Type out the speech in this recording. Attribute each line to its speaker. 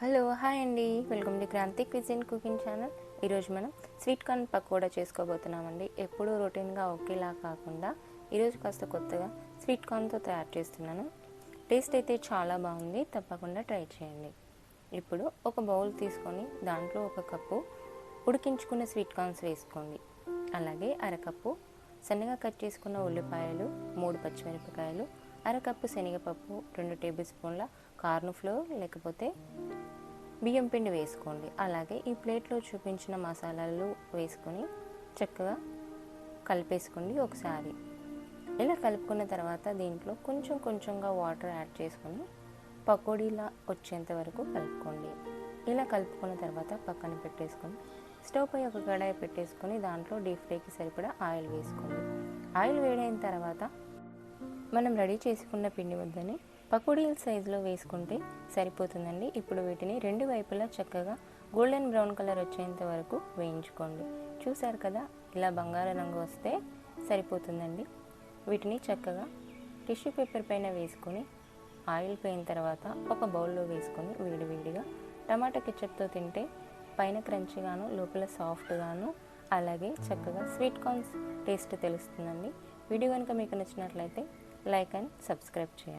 Speaker 1: Hello hi అండి, welcome to Kranthi cuisine cooking channel. ఈరోజు మనం స్వీట్ కార్న్ పకోడా చేసుకోబోతున్నామండి. ఎప్పుడూ రొటీన్గా ఒకేలా కాకుండా ఈరోజు కాస్త కొత్తగా స్వీట్ కార్న్తో తయారు చేస్తున్నాను. టేస్ట్ అయితే చాలా బాగుంది, తప్పకుండా ట్రై చేయండి. ఇప్పుడు ఒక బౌల్ తీసుకొని దాంట్లో ఒక కప్పు ఉడికించుకున్న స్వీట్ కార్న్స్ వేసుకోండి. అలాగే అరకప్పు సన్నగా కట్ చేసుకున్న ఉల్లిపాయలు, 3 పచ్చిమిరపకాయలు, అరకప్పు శనగపప్పు, 2 టేబుల్ స్పూన్ల కార్న్ ఫ్లోర్ లేకపోతే బియ్యం పిండి వేసుకోండి. అలాగే ఈ ప్లేట్లో చూపించిన మసాలాలు వేసుకొని చక్కగా కలిపేసుకోండి ఒకసారి. ఇలా కలుపుకున్న తర్వాత దీంట్లో కొంచెం కొంచెంగా వాటర్ యాడ్ చేసుకొని పకోడీలా వచ్చేంత వరకు కలుపుకోండి. ఇలా కలుపుకున్న తర్వాత పక్కన పెట్టేసుకొని స్టవ్ పై ఒక కడాయి పెట్టేసుకొని దాంట్లో డీప్ ఫ్రైకి సరిపడా ఆయిల్ వేసుకోండి. ఆయిల్ వేడైన తర్వాత మనం రెడీ చేసుకున్న పిండి ముద్దని పకోడీల సైజులో వేసుకుంటే సరిపోతుందండి. ఇప్పుడు వీటిని రెండు వైపులా చక్కగా గోల్డెన్ బ్రౌన్ కలర్ వచ్చేంత వరకు వేయించుకోండి. చూసారు కదా, ఇలా బంగారు రంగు వస్తే సరిపోతుందండి. వీటిని చక్కగా టిష్యూ పేపర్ పైన వేసుకొని ఆయిల్ పోయిన తర్వాత ఒక బౌల్లో వేసుకొని వేడివేడిగా టమాటా కెచప్తో తింటే పైన క్రంచీగాను లోపల సాఫ్ట్గాను అలాగే చక్కగా స్వీట్ కార్న్స్ టేస్ట్ తెలుస్తుందండి. వీడియో కనుక మీకు నచ్చినట్లయితే లైక్ అండ్ సబ్స్క్రైబ్ చేయండి.